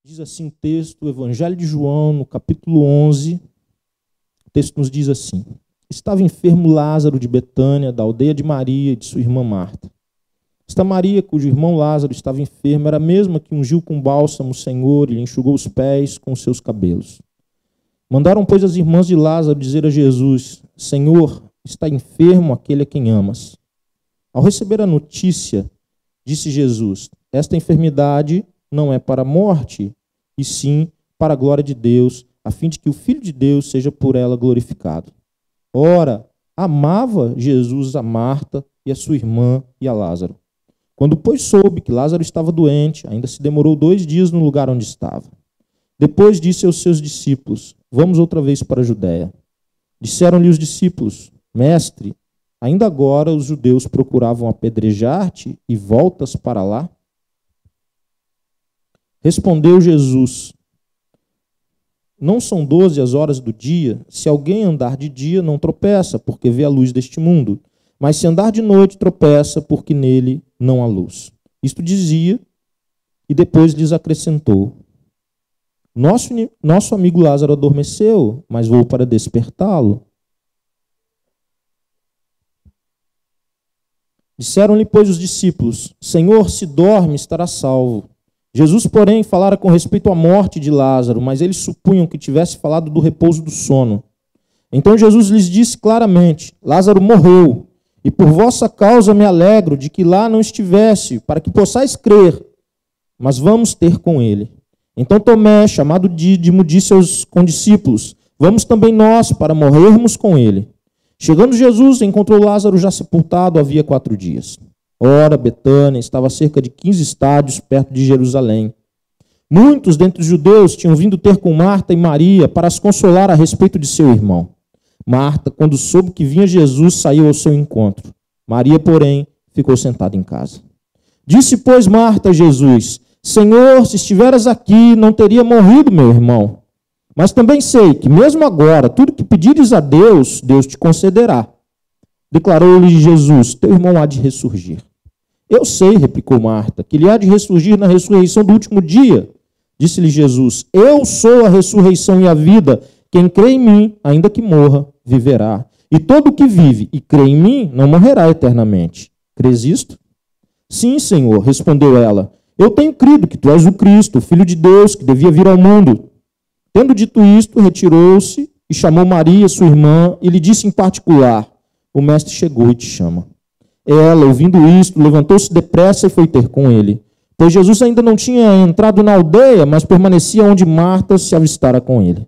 Diz assim o texto, o Evangelho de João, no capítulo 11, o texto nos diz assim: estava enfermo Lázaro de Betânia, da aldeia de Maria e de sua irmã Marta. Esta Maria, cujo irmão Lázaro estava enfermo, era a mesma que ungiu com bálsamo o Senhor e lhe enxugou os pés com os seus cabelos. Mandaram, pois, as irmãs de Lázaro dizer a Jesus: Senhor, está enfermo aquele a quem amas. Ao receber a notícia, disse Jesus: esta enfermidade não é para a morte, e sim para a glória de Deus, a fim de que o Filho de Deus seja por ela glorificado. Ora, amava Jesus a Marta e a sua irmã e a Lázaro. Quando, pois, soube que Lázaro estava doente, ainda se demorou 2 dias no lugar onde estava. Depois disse aos seus discípulos: vamos outra vez para a Judéia. Disseram-lhe os discípulos: Mestre, ainda agora os judeus procuravam apedrejar-te e voltas para lá? Respondeu Jesus: não são 12 as horas do dia? Se alguém andar de dia, não tropeça, porque vê a luz deste mundo. Mas se andar de noite, tropeça, porque nele não há luz. Isto dizia, e depois lhes acrescentou: Nosso amigo Lázaro adormeceu, mas vou para despertá-lo. Disseram-lhe, pois, os discípulos: Senhor, se dorme, estará salvo. Jesus, porém, falara com respeito à morte de Lázaro, mas eles supunham que tivesse falado do repouso do sono. Então Jesus lhes disse claramente: Lázaro morreu, e por vossa causa me alegro de que lá não estivesse, para que possais crer, mas vamos ter com ele. Então Tomé, chamado Dídimo, disse aos condiscípulos: vamos também nós, para morrermos com ele. Chegando Jesus, encontrou Lázaro já sepultado havia 4 dias. Ora, Betânia estava a cerca de 15 estádios perto de Jerusalém. Muitos dentre os judeus tinham vindo ter com Marta e Maria para as consolar a respeito de seu irmão. Marta, quando soube que vinha Jesus, saiu ao seu encontro. Maria, porém, ficou sentada em casa. Disse, pois, Marta a Jesus: Senhor, se estiveras aqui, não teria morrido meu irmão. Mas também sei que, mesmo agora, tudo que pedires a Deus, Deus te concederá. Declarou-lhe Jesus: teu irmão há de ressurgir. Eu sei, replicou Marta, que ele há de ressurgir na ressurreição do último dia. Disse-lhe Jesus: eu sou a ressurreição e a vida. Quem crê em mim, ainda que morra, viverá. E todo o que vive e crê em mim, não morrerá eternamente. Crês isto? Sim, Senhor, respondeu ela. Eu tenho crido que tu és o Cristo, o Filho de Deus, que devia vir ao mundo. Tendo dito isto, retirou-se e chamou Maria, sua irmã, e lhe disse em particular: o mestre chegou e te chama. Ela, ouvindo isto, levantou-se depressa e foi ter com ele, pois Jesus ainda não tinha entrado na aldeia, mas permanecia onde Marta se avistara com ele.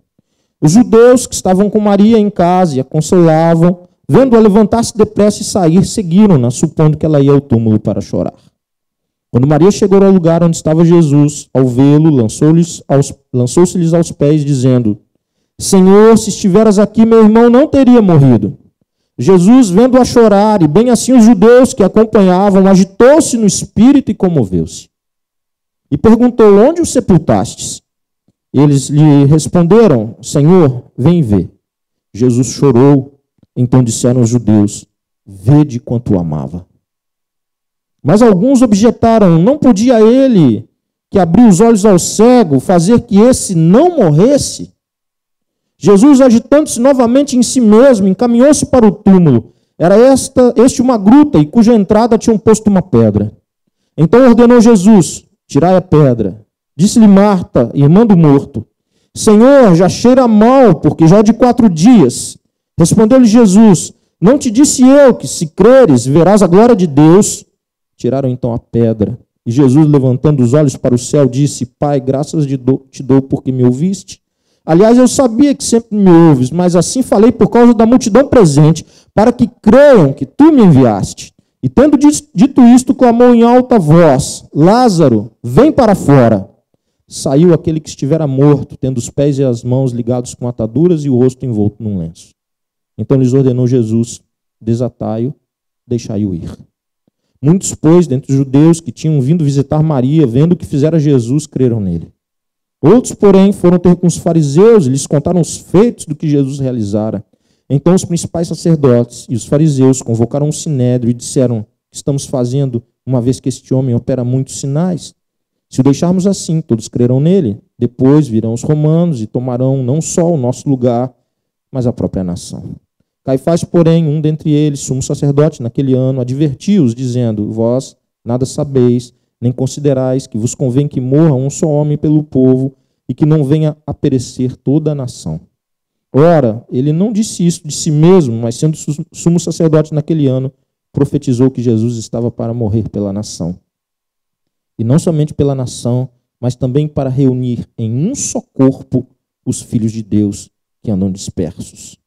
Os judeus que estavam com Maria em casa e a consolavam, vendo-a levantar-se depressa e sair, seguiram-na, supondo que ela ia ao túmulo para chorar. Quando Maria chegou ao lugar onde estava Jesus, ao vê-lo, lançou-se-lhes aos pés, dizendo: Senhor, se estiveras aqui, meu irmão não teria morrido. Jesus, vendo-a chorar, e bem assim os judeus que a acompanhavam, agitou-se no espírito e comoveu-se. E perguntou: onde o sepultastes? Eles lhe responderam: Senhor, vem ver. Jesus chorou. Então disseram os judeus: vede quanto o amava. Mas alguns objetaram: não podia ele, que abriu os olhos ao cego, fazer que esse não morresse? Jesus, agitando-se novamente em si mesmo, encaminhou-se para o túmulo. Era este uma gruta, e cuja entrada tinham posto uma pedra. Então ordenou Jesus: tirai a pedra. Disse-lhe Marta, irmã do morto: Senhor, já cheira mal, porque já é de 4 dias. Respondeu-lhe Jesus: não te disse eu que, se creres, verás a glória de Deus? Tiraram então a pedra. E Jesus, levantando os olhos para o céu, disse: Pai, graças te dou porque me ouviste. Aliás, eu sabia que sempre me ouves, mas assim falei por causa da multidão presente, para que creiam que tu me enviaste. E tendo dito isto, clamou em alta voz: Lázaro, vem para fora. Saiu aquele que estivera morto, tendo os pés e as mãos ligados com ataduras e o rosto envolto num lenço. Então lhes ordenou Jesus: desatai-o, deixai-o ir. Muitos, pois, dentre os judeus que tinham vindo visitar Maria, vendo o que fizera Jesus, creram nele. Outros, porém, foram ter com os fariseus e lhes contaram os feitos do que Jesus realizara. Então os principais sacerdotes e os fariseus convocaram um sinédrio e disseram: que estamos fazendo, uma vez que este homem opera muitos sinais? Se o deixarmos assim, todos crerão nele. Depois virão os romanos e tomarão não só o nosso lugar, mas a própria nação. Caifás, porém, um dentre eles, sumo sacerdote naquele ano, advertiu-os, dizendo: vós nada sabeis, nem considerais que vos convém que morra um só homem pelo povo e que não venha a perecer toda a nação. Ora, ele não disse isso de si mesmo, mas sendo sumo sacerdote naquele ano, profetizou que Jesus estava para morrer pela nação. E não somente pela nação, mas também para reunir em um só corpo os filhos de Deus que andam dispersos.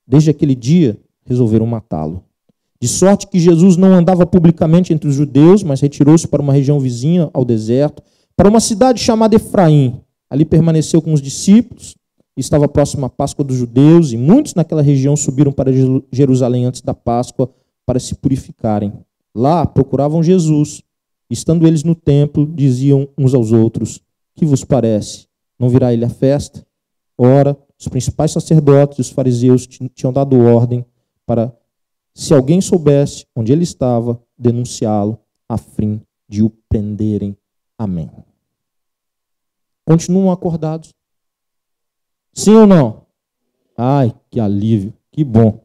Desde aquele dia, resolveram matá-lo. De sorte que Jesus não andava publicamente entre os judeus, mas retirou-se para uma região vizinha ao deserto, para uma cidade chamada Efraim. Ali permaneceu com os discípulos, estava próximo à Páscoa dos judeus, e muitos naquela região subiram para Jerusalém antes da Páscoa para se purificarem. Lá procuravam Jesus. Estando eles no templo, diziam uns aos outros: que vos parece? Não virá ele à festa? Ora, os principais sacerdotes e os fariseus tinham dado ordem para, se alguém soubesse onde ele estava, denunciá-lo, a fim de o prenderem. Amém. Continuam acordados? Sim ou não? Ai, que alívio, que bom.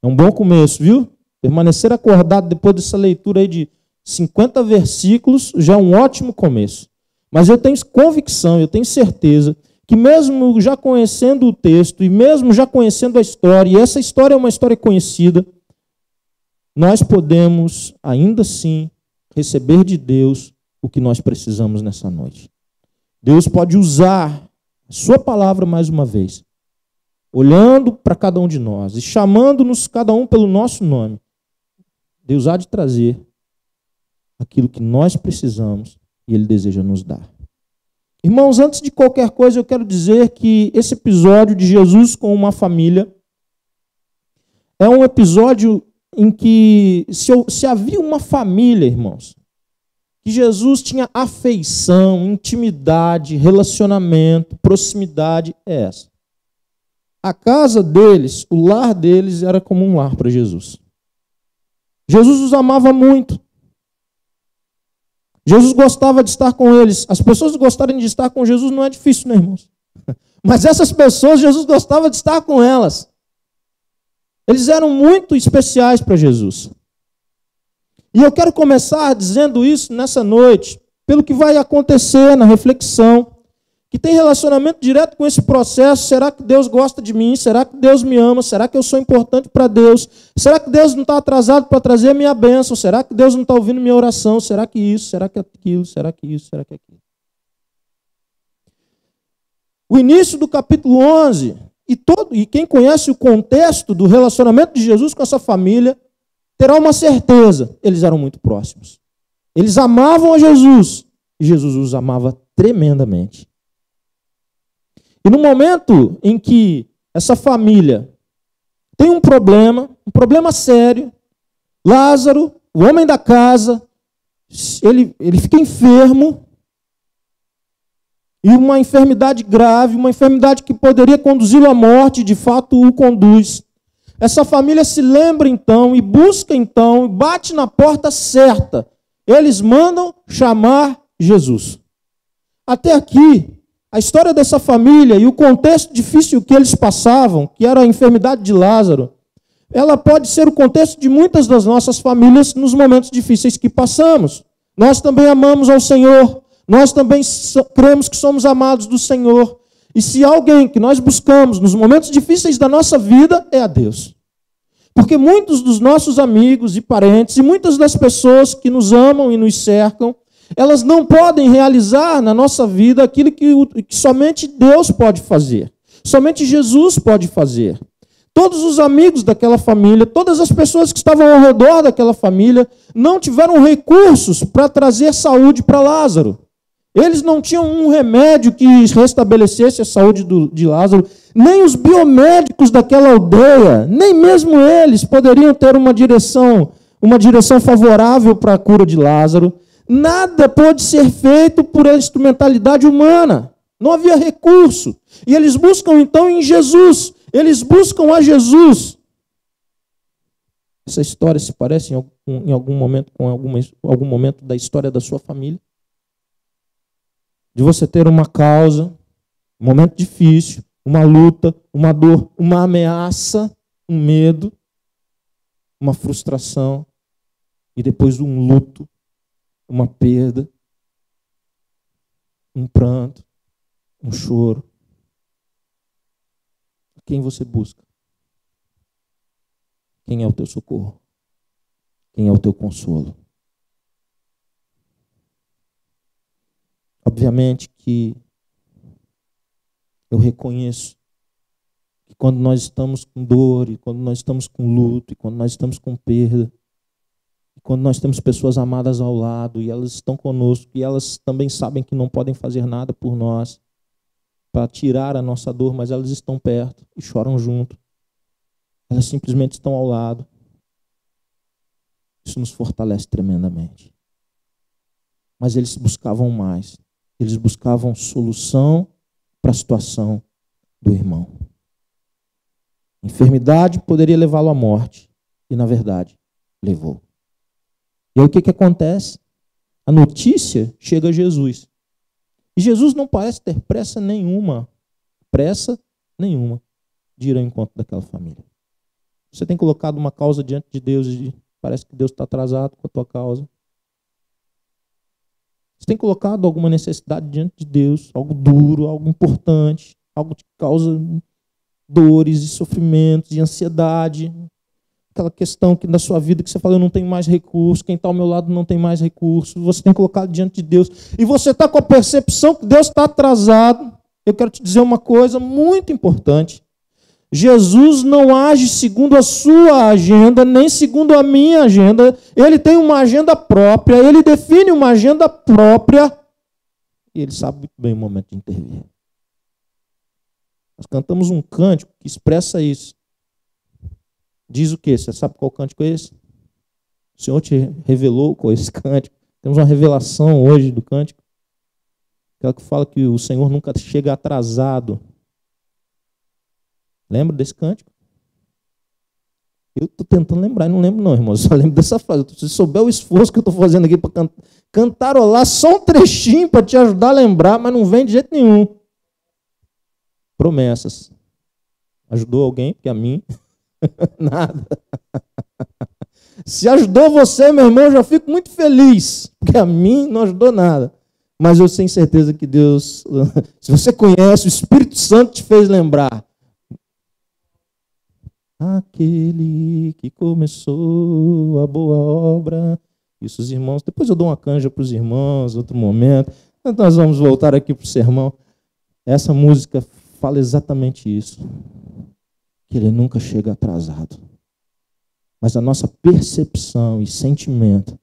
É um bom começo, viu? Permanecer acordado depois dessa leitura aí de 50 versículos já é um ótimo começo. Mas eu tenho convicção, eu tenho certeza que mesmo já conhecendo o texto e mesmo já conhecendo a história, e essa história é uma história conhecida, nós podemos ainda assim receber de Deus o que nós precisamos nessa noite. Deus pode usar a sua palavra mais uma vez, olhando para cada um de nós e chamando-nos cada um pelo nosso nome. Deus há de trazer aquilo que nós precisamos e Ele deseja nos dar. Irmãos, antes de qualquer coisa, eu quero dizer que esse episódio de Jesus com uma família é um episódio em que, se havia uma família, irmãos, que Jesus tinha afeição, intimidade, relacionamento, proximidade, é essa. A casa deles, o lar deles, era como um lar para Jesus. Jesus os amava muito. Jesus gostava de estar com eles. As pessoas gostarem de estar com Jesus não é difícil, né, irmãos? Mas essas pessoas, Jesus gostava de estar com elas. Eles eram muito especiais para Jesus. E eu quero começar dizendo isso nessa noite, pelo que vai acontecer na reflexão, que tem relacionamento direto com esse processo. Será que Deus gosta de mim? Será que Deus me ama? Será que eu sou importante para Deus? Será que Deus não está atrasado para trazer a minha bênção? Será que Deus não está ouvindo minha oração? Será que isso? Será que aquilo? Será que isso? Será que aquilo? O início do capítulo 11, e quem conhece o contexto do relacionamento de Jesus com essa família, terá uma certeza: eles eram muito próximos. Eles amavam a Jesus, e Jesus os amava tremendamente. E no momento em que essa família tem um problema sério, Lázaro, o homem da casa, ele fica enfermo, e uma enfermidade grave, uma enfermidade que poderia conduzi-lo à morte, de fato o conduz. Essa família se lembra então, e busca então, e bate na porta certa. Eles mandam chamar Jesus. Até aqui, a história dessa família e o contexto difícil que eles passavam, que era a enfermidade de Lázaro, ela pode ser o contexto de muitas das nossas famílias nos momentos difíceis que passamos. Nós também amamos ao Senhor, nós também cremos que somos amados do Senhor. E se alguém que nós buscamos nos momentos difíceis da nossa vida é a Deus. Porque muitos dos nossos amigos e parentes e muitas das pessoas que nos amam e nos cercam, elas não podem realizar na nossa vida aquilo que somente Deus pode fazer. Somente Jesus pode fazer. Todos os amigos daquela família, todas as pessoas que estavam ao redor daquela família, não tiveram recursos para trazer saúde para Lázaro. Eles não tinham um remédio que restabelecesse a saúde de Lázaro. Nem os biomédicos daquela aldeia, nem mesmo eles poderiam ter uma direção favorável para a cura de Lázaro. Nada pôde ser feito por instrumentalidade humana. Não havia recurso. E eles buscam então em Jesus. Eles buscam a Jesus. Essa história se parece em algum momento com algum momento da história da sua família? de você ter uma causa, um momento difícil, uma luta, uma dor, uma ameaça, um medo, uma frustração, e depois um luto, uma perda, um pranto, um choro. Quem você busca? Quem é o teu socorro? Quem é o teu consolo? Obviamente que eu reconheço que quando nós estamos com dor, e quando nós estamos com luto, e quando nós estamos com perda, e quando nós temos pessoas amadas ao lado, e elas estão conosco, e elas também sabem que não podem fazer nada por nós, para tirar a nossa dor, mas elas estão perto e choram junto. Elas simplesmente estão ao lado. Isso nos fortalece tremendamente. Mas eles buscavam mais. Eles buscavam solução para a situação do irmão. Enfermidade poderia levá-lo à morte. E, na verdade, levou. E aí o que acontece? A notícia chega a Jesus. E Jesus não parece ter pressa nenhuma de ir ao encontro daquela família. Você tem colocado uma causa diante de Deus e parece que Deus está atrasado com a tua causa. Você tem colocado alguma necessidade diante de Deus, algo duro, algo importante, algo que causa dores e sofrimentos e ansiedade. Aquela questão que na sua vida que você fala, eu não tenho mais recurso, quem está ao meu lado não tem mais recurso. Você tem colocado diante de Deus. E você está com a percepção que Deus está atrasado. Eu quero te dizer uma coisa muito importante. Jesus não age segundo a sua agenda, nem segundo a minha agenda. Ele tem uma agenda própria, ele define uma agenda própria. E ele sabe muito bem o momento de intervir. Nós cantamos um cântico que expressa isso. Diz o quê? Você sabe qual cântico é esse? O Senhor te revelou com esse cântico. Temos uma revelação hoje do cântico. Aquela que fala que o Senhor nunca chega atrasado. Lembra desse cântico? Eu estou tentando lembrar e não lembro não, irmão. Eu só lembro dessa frase. Se souber o esforço que eu estou fazendo aqui para cantarolar só um trechinho para te ajudar a lembrar, mas não vem de jeito nenhum. Promessas. Ajudou alguém? Porque a mim... Nada. Se ajudou você, meu irmão, eu já fico muito feliz, porque a mim não ajudou nada. Mas eu tenho certeza que Deus, se você conhece, o Espírito Santo te fez lembrar. Aquele que começou a boa obra. Isso, os irmãos. Depois eu dou uma canja para os irmãos, outro momento. Então nós vamos voltar aqui para o sermão. Essa música fala exatamente isso. Que ele nunca chega atrasado. Mas a nossa percepção e sentimento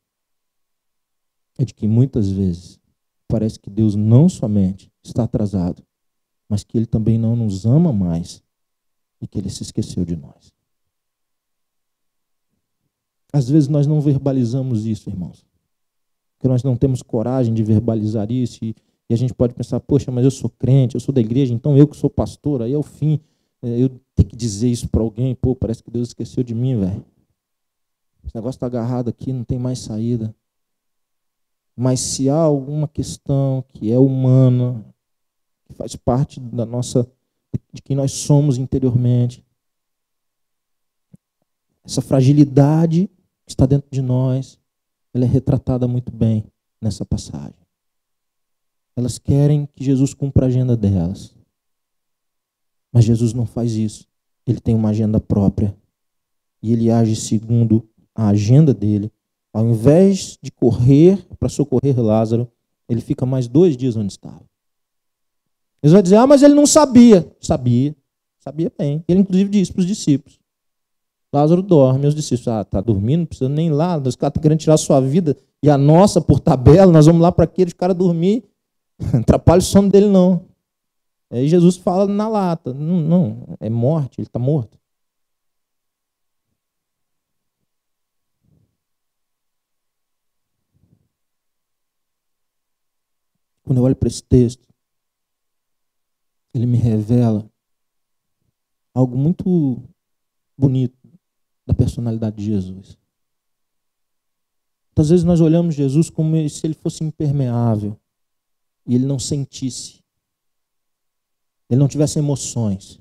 é de que muitas vezes parece que Deus não somente está atrasado, mas que ele também não nos ama mais e que ele se esqueceu de nós. Às vezes nós não verbalizamos isso, irmãos. Porque nós não temos coragem de verbalizar isso e a gente pode pensar, poxa, mas eu sou crente, eu sou da igreja, então eu que sou pastor, aí é o fim. Eu tenho que dizer isso para alguém, pô, parece que Deus esqueceu de mim, velho. Esse negócio está agarrado aqui, não tem mais saída. Mas se há alguma questão que é humana, que faz parte da nossa, de quem nós somos interiormente, essa fragilidade que está dentro de nós, ela é retratada muito bem nessa passagem. Elas querem que Jesus cumpra a agenda delas. Mas Jesus não faz isso. Ele tem uma agenda própria. E ele age segundo a agenda dele. Ao invés de correr para socorrer Lázaro, ele fica mais 2 dias onde estava. Eles vão dizer, mas ele não sabia. Sabia bem. Ele inclusive disse para os discípulos. Lázaro dorme. Os discípulos, está dormindo, não precisa nem ir lá. Os caras estão querendo tirar a sua vida e a nossa por tabela. Nós vamos lá para aqueles caras dormir. Não atrapalha o sono dele não. Aí Jesus fala na lata, não, é morte, ele está morto. Quando eu olho para esse texto, ele me revela algo muito bonito da personalidade de Jesus. Muitas vezes nós olhamos Jesus como se ele fosse impermeável. e ele não sentisse, ele não tivesse emoções,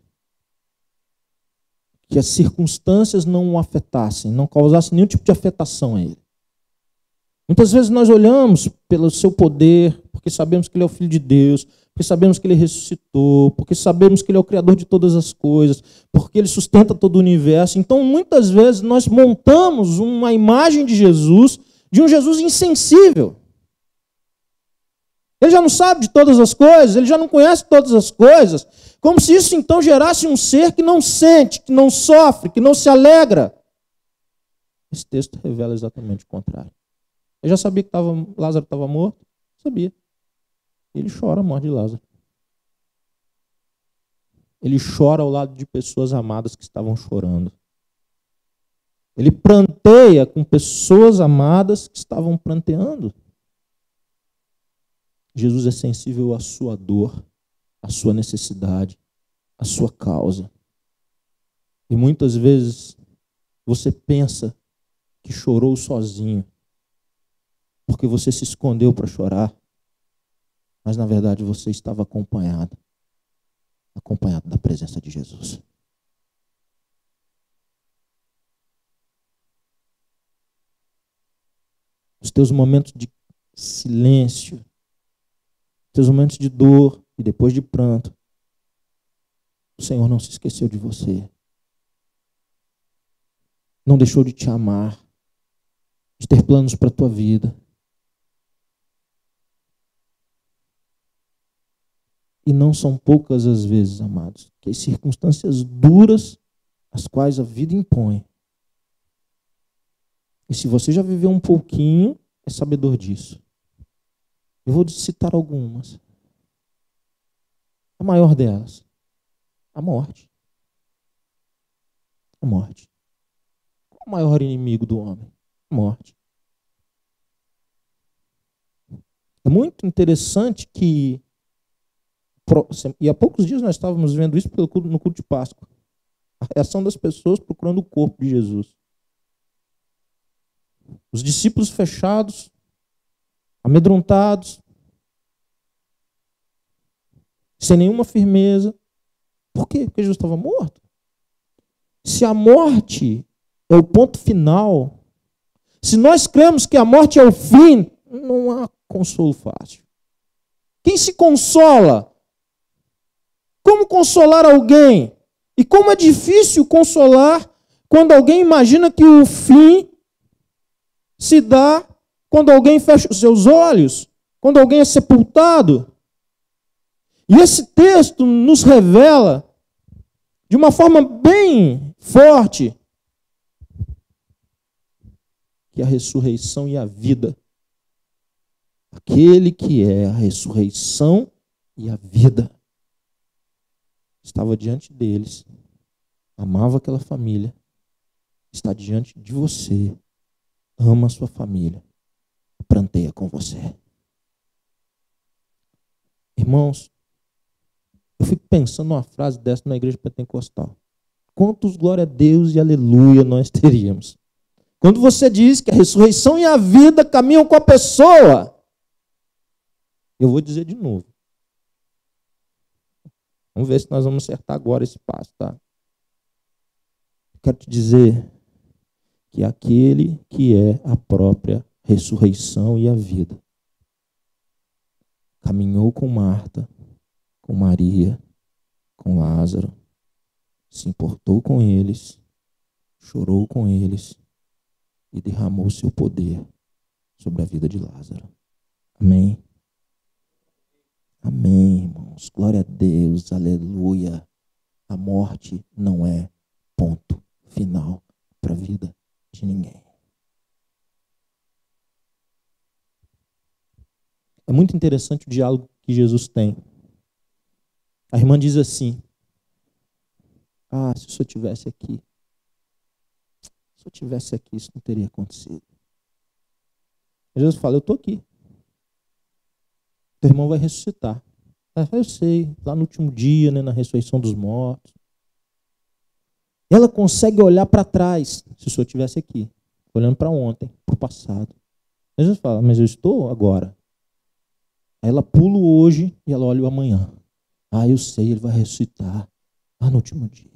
que as circunstâncias não o afetassem, não causassem nenhum tipo de afetação a ele. Muitas vezes nós olhamos pelo seu poder, porque sabemos que ele é o Filho de Deus, porque sabemos que ele ressuscitou, porque sabemos que ele é o Criador de todas as coisas, porque ele sustenta todo o universo. Então, muitas vezes, nós montamos uma imagem de Jesus, de um Jesus insensível. Ele já não sabe de todas as coisas, ele já não conhece todas as coisas, como se isso então gerasse um ser que não sente, que não sofre, que não se alegra. Esse texto revela exatamente o contrário. Eu já sabia que Lázaro estava morto? Sabia. Ele chora a morte de Lázaro. Ele chora ao lado de pessoas amadas que estavam chorando. Ele pranteia com pessoas amadas que estavam pranteando. Jesus é sensível à sua dor, à sua necessidade, à sua causa. E muitas vezes você pensa que chorou sozinho, porque você se escondeu para chorar, mas na verdade você estava acompanhado da presença de Jesus. Os teus momentos de silêncio, os teus momentos de dor e depois de pranto, o Senhor não se esqueceu de você. Não deixou de te amar, de ter planos para a tua vida. E não são poucas as vezes, amados, que as circunstâncias duras, as quais a vida impõe. E se você já viveu um pouquinho, é sabedor disso. Eu vou citar algumas. A maior delas, a morte. A morte. Qual o maior inimigo do homem? A morte. É muito interessante que, e há poucos dias nós estávamos vendo isso no culto de Páscoa, a reação das pessoas procurando o corpo de Jesus. Os discípulos fechados, amedrontados, sem nenhuma firmeza. Por quê? Porque Jesus estava morto. Se a morte é o ponto final, se nós cremos que a morte é o fim, não há consolo fácil. Quem se consola? Como consolar alguém? E como é difícil consolar quando alguém imagina que o fim se dá quando alguém fecha os seus olhos, quando alguém é sepultado. E esse texto nos revela, de uma forma bem forte, que a ressurreição e a vida, aquele que é a ressurreição e a vida, estava diante deles, amava aquela família, está diante de você, ama a sua família, pranteia com você. Irmãos, eu fico pensando numa frase dessa na igreja pentecostal. Quantos glória a Deus e aleluia nós teríamos? Quando você diz que a ressurreição e a vida caminham com a pessoa, eu vou dizer de novo. Vamos ver se nós vamos acertar agora esse passo, tá? Quero te dizer que aquele que é a própria ressurreição e a vida caminhou com Marta, com Maria, com Lázaro, se importou com eles, chorou com eles e derramou seu poder sobre a vida de Lázaro. Amém? Amém, irmãos. Glória a Deus, aleluia. A morte não é ponto final para a vida de ninguém. É muito interessante o diálogo que Jesus tem. A irmã diz assim: se o senhor estivesse aqui. Se eu estivesse aqui, isso não teria acontecido. Jesus fala: eu estou aqui. Teu irmão vai ressuscitar. Eu sei, lá no último dia, né, na ressurreição dos mortos. Ela consegue olhar para trás, se o senhor estivesse aqui, olhando para ontem, para o passado. Jesus fala: mas eu estou agora. Aí ela pula o hoje e ela olha o amanhã. Ah, eu sei, ele vai ressuscitar lá no último dia.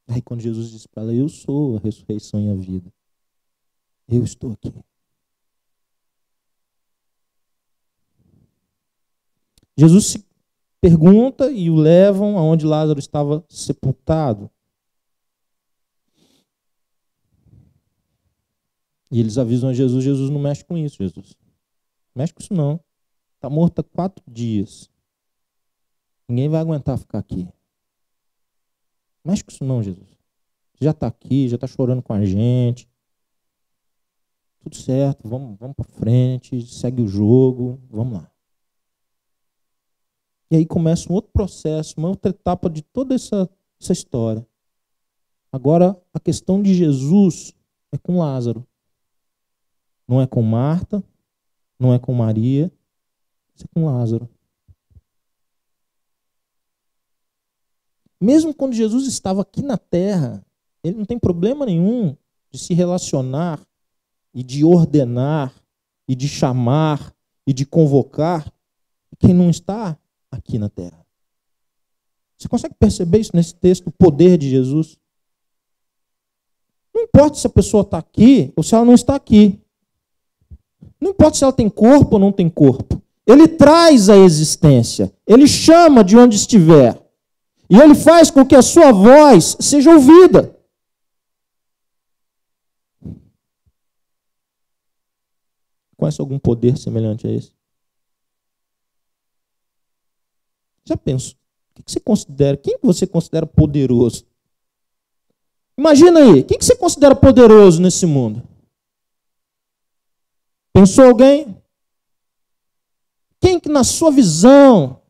Aí quando Jesus diz para ela, eu sou a ressurreição e a vida. Eu estou aqui. Jesus se pergunta e o levam aonde Lázaro estava sepultado. E eles avisam a Jesus, Jesus não mexe com isso, Jesus. Não mexe com isso não. Está morto há 4 dias. Ninguém vai aguentar ficar aqui. Não mexe com isso não, Jesus. Você já está aqui, já está chorando com a gente. Tudo certo, vamos para frente, segue o jogo, vamos lá. E aí começa um outro processo, uma outra etapa de toda essa história. Agora, a questão de Jesus é com Lázaro. Não é com Marta, não é com Maria, é com Lázaro. Mesmo quando Jesus estava aqui na terra, ele não tem problema nenhum de se relacionar e de ordenar e de chamar e de convocar quem não está aqui na terra. Você consegue perceber isso nesse texto, o poder de Jesus? Não importa se a pessoa está aqui ou se ela não está aqui. Não importa se ela tem corpo ou não tem corpo. Ele traz a existência. Ele chama de onde estiver. E ele faz com que a sua voz seja ouvida. Conhece algum poder semelhante a esse? Já penso, o que você considera? Quem você considera poderoso? Imagina aí, quem você considera poderoso nesse mundo? Pensou alguém? Quem que na sua visão,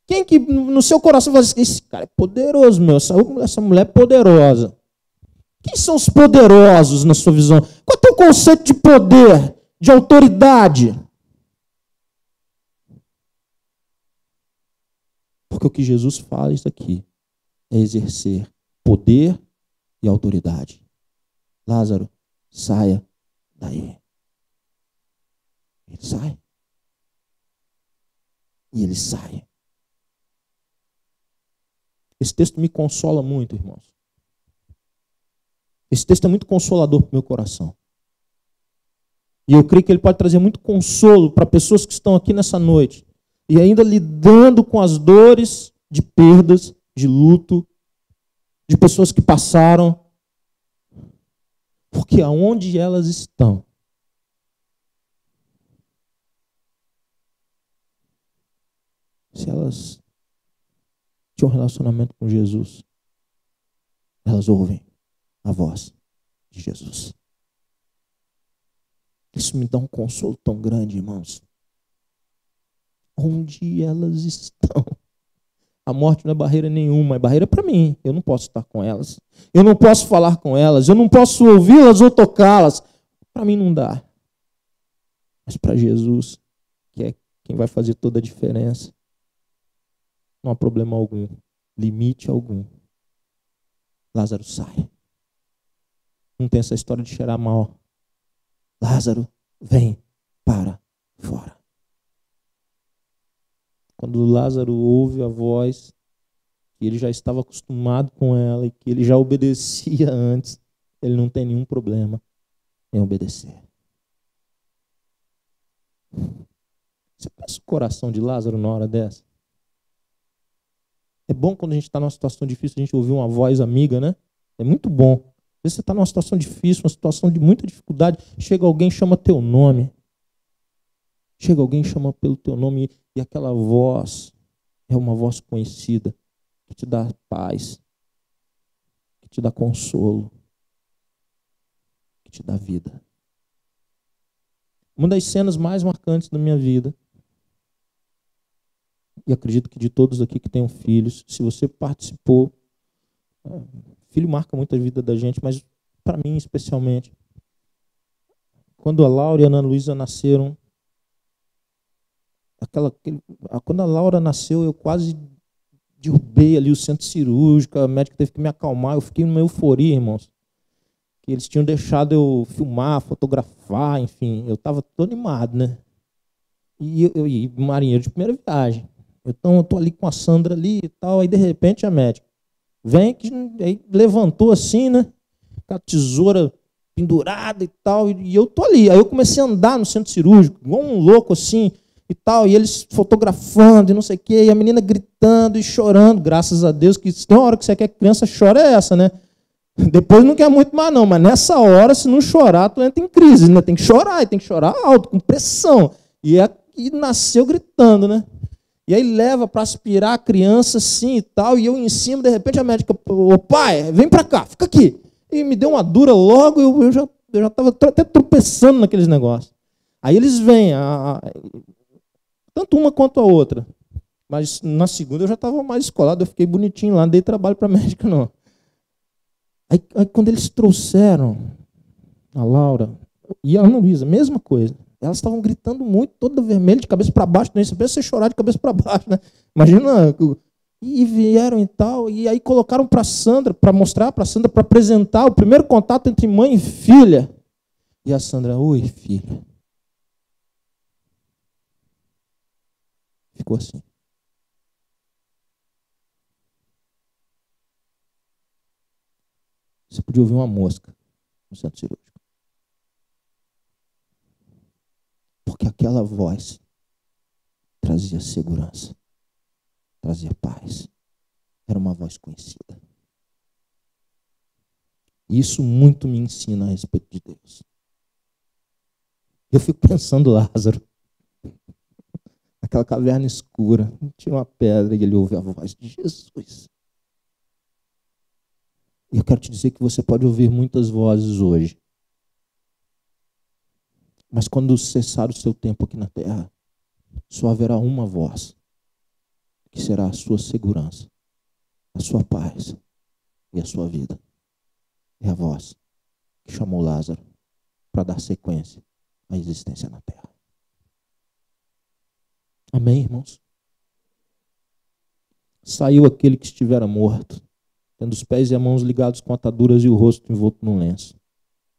quem que no seu coração fala assim, esse cara é poderoso, meu, essa mulher é poderosa. Quem são os poderosos na sua visão? Qual é o teu conceito de poder, de autoridade? Porque o que Jesus fala isso aqui é exercer poder e autoridade. Lázaro, saia daí. Ele sai. E ele sai. Esse texto me consola muito, irmãos. Esse texto é muito consolador para o meu coração. E eu creio que ele pode trazer muito consolo para pessoas que estão aqui nessa noite e ainda lidando com as dores de perdas, de luto, de pessoas que passaram. Porque aonde elas estão, se elas tinham um relacionamento com Jesus, elas ouvem a voz de Jesus. Isso me dá um consolo tão grande, irmãos. Onde elas estão? A morte não é barreira nenhuma, é barreira para mim. Eu não posso estar com elas. Eu não posso falar com elas. Eu não posso ouvi-las ou tocá-las. Para mim não dá. Mas para Jesus, que é quem vai fazer toda a diferença, não há problema algum, limite algum. Lázaro sai. Não tem essa história de cheirar mal. Lázaro, vem para fora. Quando Lázaro ouve a voz, que ele já estava acostumado com ela e que ele já obedecia antes, ele não tem nenhum problema em obedecer. Você pensa o coração de Lázaro na hora dessa? É bom quando a gente está numa situação difícil, a gente ouvir uma voz amiga, né? É muito bom. Às vezes você está numa situação difícil, uma situação de muita dificuldade, chega alguém e chama teu nome. Chega alguém e chama pelo teu nome e aquela voz é uma voz conhecida, que te dá paz, que te dá consolo, que te dá vida. Uma das cenas mais marcantes da minha vida, e acredito que de todos aqui que tenham filhos, se você participou, filho marca muito a vida da gente, mas para mim especialmente. Quando a Laura e a Ana Luísa nasceram, quando a Laura nasceu, eu quase derrubei ali o centro cirúrgico, a médica teve que me acalmar, eu fiquei numa euforia, irmãos. que eles tinham deixado eu filmar, fotografar, enfim, eu estava todo animado, né? E marinheiro de primeira viagem. Então eu tô ali com a Sandra ali e tal, aí de repente a médica vem, aí levantou assim, né? Com a tesoura pendurada e tal, e eu tô ali. Aí eu comecei a andar no centro cirúrgico, igual um louco assim, e tal, e eles fotografando e não sei o quê, e a menina gritando e chorando, graças a Deus, que tem uma hora que você quer que a criança chore, é essa, né? Depois não quer muito mais não, mas nessa hora, se não chorar, tu entra em crise, né? Tem que chorar, e tem que chorar alto, com pressão. E nasceu gritando, né? E aí leva para aspirar a criança assim e tal, e eu em cima, de repente a médica, ô pai, vem para cá, fica aqui. E me deu uma dura logo, eu já estava até tropeçando naqueles negócios. Aí eles vêm, tanto uma quanto a outra. Mas na segunda eu já estava mais escolado, eu fiquei bonitinho lá, não dei trabalho para a médica não. Aí quando eles trouxeram a Laura e a Ana Luísa, mesma coisa. Elas estavam gritando muito, toda vermelha, de cabeça para baixo. Você pensa você chorar de cabeça para baixo, né? Imagina. E vieram e tal, e aí colocaram para Sandra, para mostrar para Sandra, para apresentar o primeiro contato entre mãe e filha. E a Sandra, oi, filha. Ficou assim. Você podia ouvir uma mosca no centro cirúrgico. Porque aquela voz trazia segurança, trazia paz. Era uma voz conhecida. E isso muito me ensina a respeito de Deus. Eu fico pensando Lázaro, naquela caverna escura, tinha uma pedra e ele ouve a voz de Jesus. E eu quero te dizer que você pode ouvir muitas vozes hoje. Mas quando cessar o seu tempo aqui na terra, só haverá uma voz, que será a sua segurança, a sua paz e a sua vida. É a voz que chamou Lázaro para dar sequência à existência na terra. Amém, irmãos? Saiu aquele que estivera morto, tendo os pés e as mãos ligados com ataduras e o rosto envolto num lenço.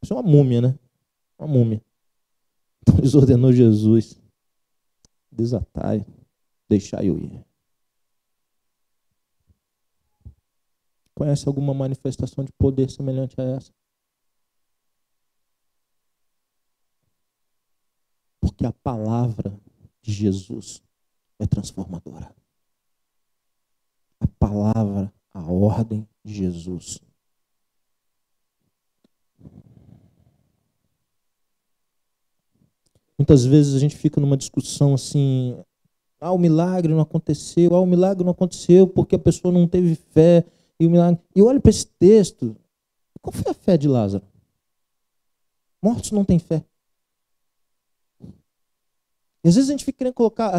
Isso é uma múmia, né? Uma múmia. Então eles ordenou Jesus: desatai, deixai eu ir. Conhece alguma manifestação de poder semelhante a essa? Porque a palavra de Jesus é transformadora. A palavra, a ordem de Jesus. Muitas vezes a gente fica numa discussão assim: o milagre não aconteceu, o milagre não aconteceu porque a pessoa não teve fé. E o milagre... Eu olho para esse texto, qual foi a fé de Lázaro? Mortos não têm fé. E às vezes a gente fica querendo colocar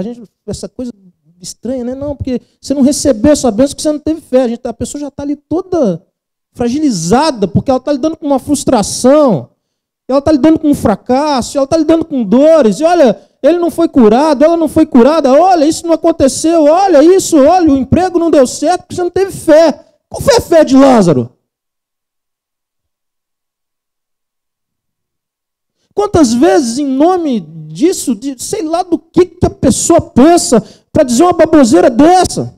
essa coisa estranha, né? Não, porque você não recebeu essa bênção porque você não teve fé. A pessoa já está ali toda fragilizada, porque ela está lidando com uma frustração, ela está lidando com um fracasso, ela está lidando com dores. E olha, ele não foi curado, ela não foi curada. Olha, isso não aconteceu. Olha isso, olha, o emprego não deu certo porque você não teve fé. Qual foi a fé de Lázaro? Quantas vezes, em nome disso, sei lá do que a pessoa pensa para dizer uma baboseira dessa?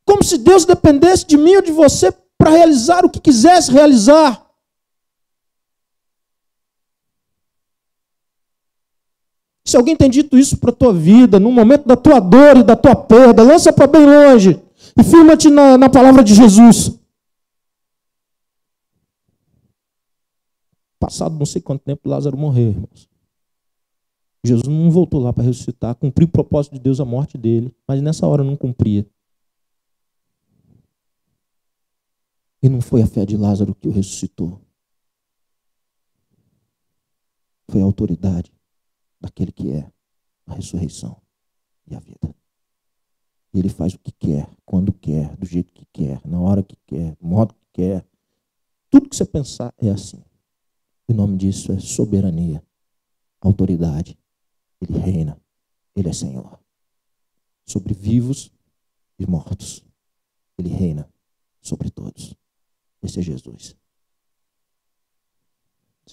Como se Deus dependesse de mim ou de você para realizar o que quisesse realizar. Se alguém tem dito isso para a tua vida, no momento da tua dor e da tua perda, lança para bem longe e firma-te na palavra de Jesus. Passado não sei quanto tempo, Lázaro morreu, irmãos. Jesus não voltou lá para ressuscitar, cumpriu o propósito de Deus, a morte dele, mas nessa hora não cumpria. E não foi a fé de Lázaro que o ressuscitou. Foi a autoridade daquele que é a ressurreição e a vida. Ele faz o que quer, quando quer, do jeito que quer, na hora que quer, do modo que quer. Tudo que você pensar é assim. O nome disso é soberania, autoridade. Ele reina, ele é Senhor. Sobre vivos e mortos. Ele reina sobre todos. Esse é Jesus.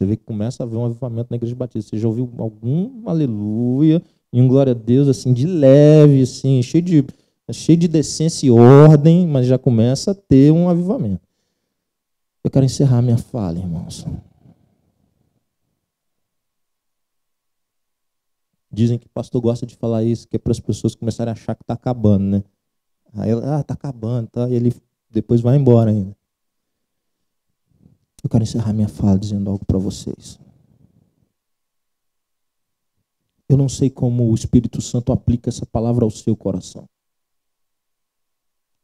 Você vê que começa a haver um avivamento na Igreja Batista. Você já ouviu algum aleluia e um glória a Deus assim de leve, assim, cheio de decência e ordem, mas já começa a ter um avivamento. Eu quero encerrar minha fala, irmãos. Dizem que o pastor gosta de falar isso, que é para as pessoas começarem a achar que está acabando, né? Aí ela, está acabando, tá? E ele depois vai embora ainda. Eu quero encerrar minha fala dizendo algo para vocês. Eu não sei como o Espírito Santo aplica essa palavra ao seu coração.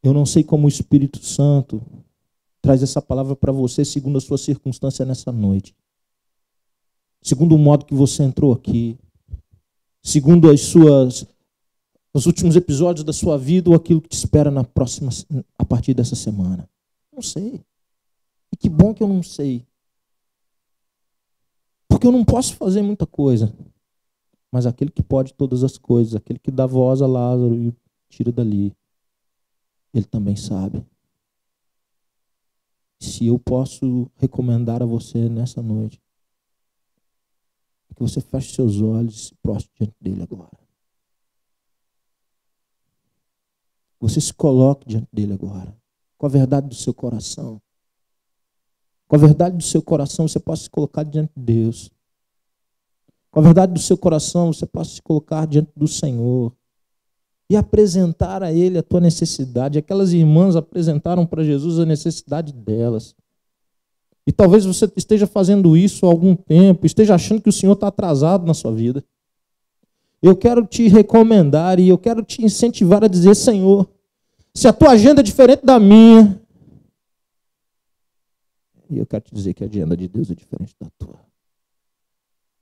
Eu não sei como o Espírito Santo traz essa palavra para você segundo a sua circunstância nessa noite. Segundo o modo que você entrou aqui. Segundo os últimos episódios da sua vida ou aquilo que te espera a partir dessa semana. Não sei. E que bom que eu não sei. Porque eu não posso fazer muita coisa. Mas aquele que pode todas as coisas, aquele que dá voz a Lázaro e o tira dali, ele também sabe. Se eu posso recomendar a você nessa noite, que você feche seus olhos e se prostre diante dele agora. Você se coloque diante dele agora, com a verdade do seu coração. Com a verdade do seu coração, você pode se colocar diante de Deus. Com a verdade do seu coração, você pode se colocar diante do Senhor e apresentar a Ele a tua necessidade. Aquelas irmãs apresentaram para Jesus a necessidade delas. E talvez você esteja fazendo isso há algum tempo, esteja achando que o Senhor está atrasado na sua vida. Eu quero te recomendar e eu quero te incentivar a dizer, Senhor, se a tua agenda é diferente da minha, e eu quero te dizer que a agenda de Deus é diferente da tua.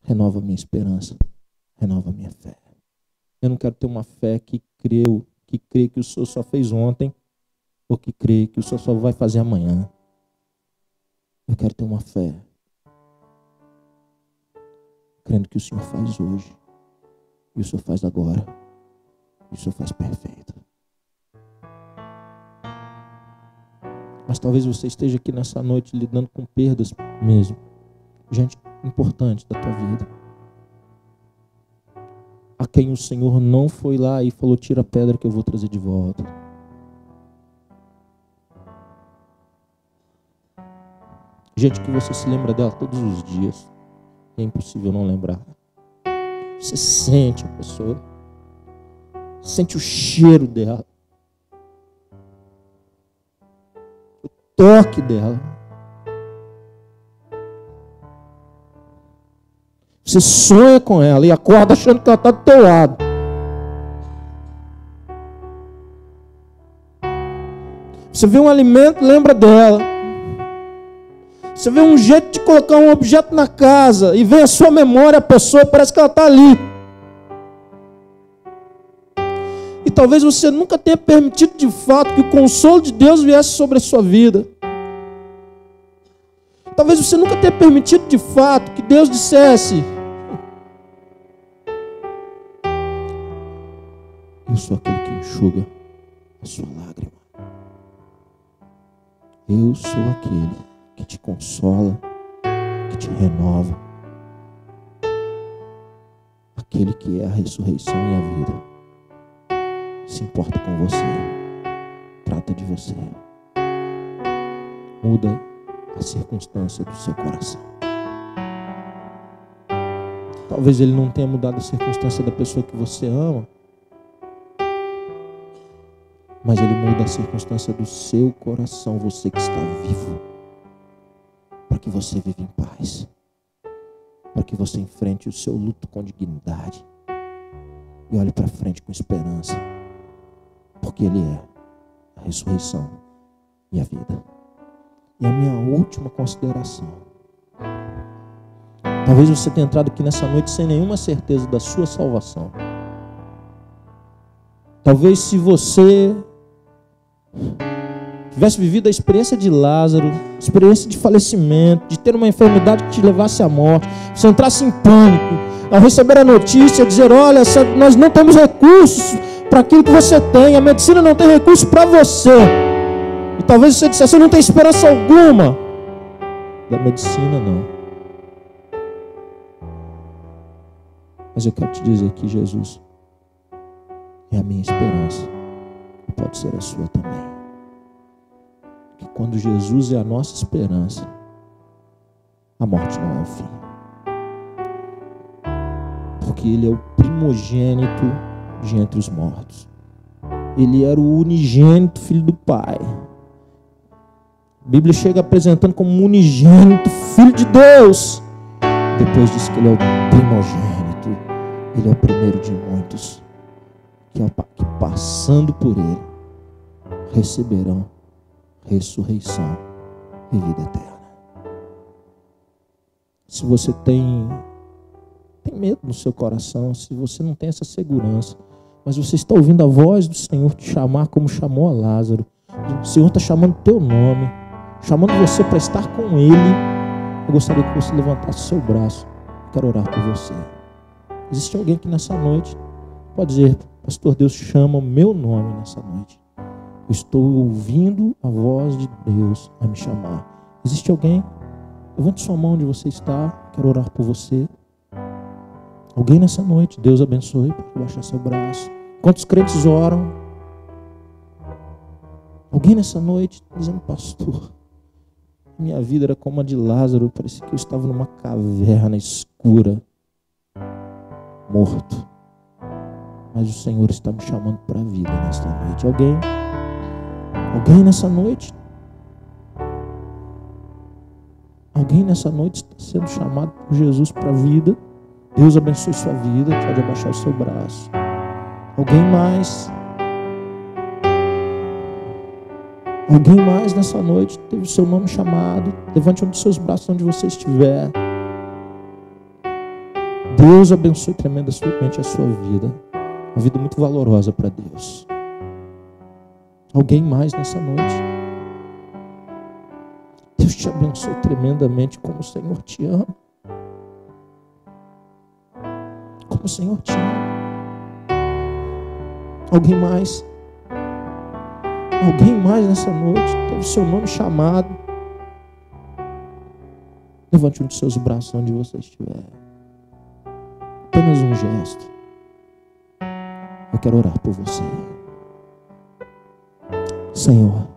Renova a minha esperança, renova a minha fé. Eu não quero ter uma fé que crê que o Senhor só fez ontem, ou que crê que o Senhor só vai fazer amanhã. Eu quero ter uma fé, crendo que o Senhor faz hoje, e o Senhor faz agora, e o Senhor faz perfeito. Mas talvez você esteja aqui nessa noite lidando com perdas mesmo. Gente importante da tua vida. A quem o Senhor não foi lá e falou, tira a pedra que eu vou trazer de volta. Gente que você se lembra dela todos os dias. É impossível não lembrar. Você sente a pessoa. Sente o cheiro dela. O toque dela. Você sonha com ela e acorda achando que ela está do teu lado. Você vê um alimento, lembra dela. Você vê um jeito de colocar um objeto na casa e vem a sua memória, a pessoa, parece que ela está ali. E talvez você nunca tenha permitido de fato que o consolo de Deus viesse sobre a sua vida. Talvez você nunca tenha permitido de fato que Deus dissesse, eu sou aquele que enxuga a sua lágrima. Eu sou aquele que te consola, que te renova. Aquele que é a ressurreição e a vida. Se importa com você. Trata de você. Muda a circunstância do seu coração. Talvez ele não tenha mudado a circunstância da pessoa que você ama, mas ele muda a circunstância do seu coração, você que está vivo, para que você viva em paz, para que você enfrente o seu luto com dignidade e olhe para frente com esperança, porque ele é a ressurreição e a vida. E a minha última consideração, talvez você tenha entrado aqui nessa noite sem nenhuma certeza da sua salvação. Talvez se você tivesse vivido a experiência de Lázaro, experiência de falecimento, de ter uma enfermidade que te levasse à morte, você entrasse em pânico, ao receber a notícia, dizer, olha, nós não temos recursos para aquilo que você tem, a medicina não tem recurso para você. E talvez você dissesse, você não tem esperança alguma. Da medicina não, Mas eu quero te dizer que Jesus é a minha esperança e pode ser a sua também. Que quando Jesus é a nossa esperança, a morte não é o fim. Porque Ele é o primogênito de entre os mortos. Ele era o unigênito filho do Pai. A Bíblia chega apresentando como unigênito filho de Deus. Depois diz que Ele é o primogênito. Ele é o primeiro de muitos. Que passando por Ele receberão ressurreição e vida eterna. Se você tem medo no seu coração, se você não tem essa segurança, mas você está ouvindo a voz do Senhor te chamar como chamou a Lázaro, o Senhor está chamando o teu nome, chamando você para estar com Ele, eu gostaria que você levantasse o seu braço. Eu quero orar por você. Existe alguém que nessa noite pode dizer: pastor, Deus chama o meu nome nessa noite. Eu estou ouvindo a voz de Deus a me chamar. Existe alguém? Levante sua mão onde você está. Quero orar por você. Alguém nessa noite? Deus abençoe. Pode baixar seu braço. Quantos crentes oram? Alguém nessa noite dizendo: pastor, minha vida era como a de Lázaro. Parecia que eu estava numa caverna escura, morto. Mas o Senhor está me chamando para a vida nesta noite. Alguém nessa noite? Alguém nessa noite está sendo chamado por Jesus para a vida? Deus abençoe sua vida. Pode abaixar o seu braço. Alguém mais? Alguém mais nessa noite teve o seu nome chamado? Levante um dos seus braços onde você estiver. Deus abençoe tremendamente a sua vida. Uma vida muito valorosa para Deus. Alguém mais nessa noite? Deus te abençoe tremendamente, como o Senhor te ama. Como o Senhor te ama. Alguém mais? Alguém mais nessa noite teve o seu nome chamado? Levante um dos seus braços onde você estiver. Apenas um gesto. Eu quero orar por você. Senhor,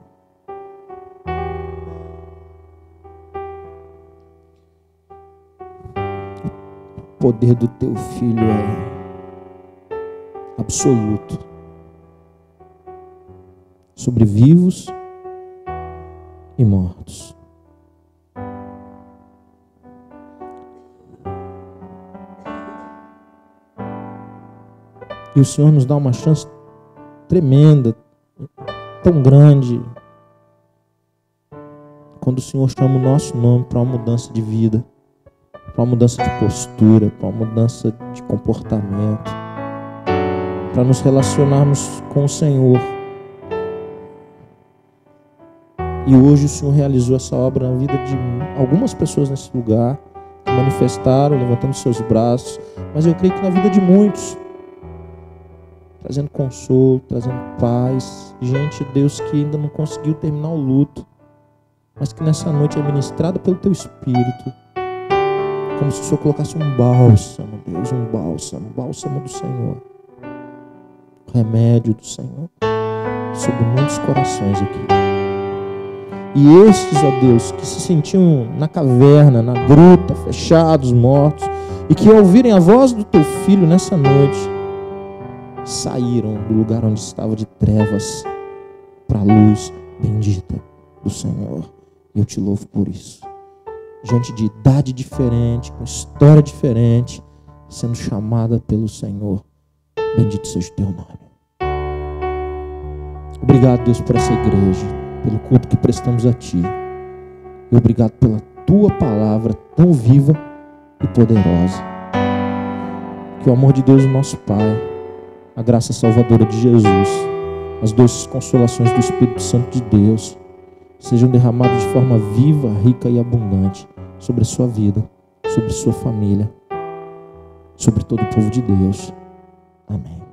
o poder do teu Filho é absoluto sobre vivos e mortos. E o Senhor nos dá uma chance tremenda, tão grande, quando o Senhor chama o nosso nome para uma mudança de vida, para uma mudança de postura, para uma mudança de comportamento, para nos relacionarmos com o Senhor. E hoje o Senhor realizou essa obra na vida de algumas pessoas nesse lugar, que manifestaram, levantando seus braços, mas eu creio que na vida de muitos, trazendo consolo, trazendo paz. Gente, Deus, que ainda não conseguiu terminar o luto, mas que nessa noite é ministrada pelo Teu Espírito, como se o Senhor colocasse um bálsamo, Deus, um bálsamo do Senhor, o remédio do Senhor, sobre muitos corações aqui. E estes, ó Deus, que se sentiam na caverna, na gruta, fechados, mortos, e que ao ouvirem a voz do Teu Filho nessa noite, saíram do lugar onde estava de trevas para a luz bendita do Senhor. E eu te louvo por isso. Gente de idade diferente, com história diferente, sendo chamada pelo Senhor. Bendito seja o teu nome. Obrigado, Deus, por essa igreja, pelo culto que prestamos a ti. E obrigado pela tua palavra tão viva e poderosa. Que o amor de Deus, o nosso Pai, a graça salvadora de Jesus, as doces consolações do Espírito Santo de Deus sejam derramadas de forma viva, rica e abundante sobre a sua vida, sobre a sua família, sobre todo o povo de Deus. Amém.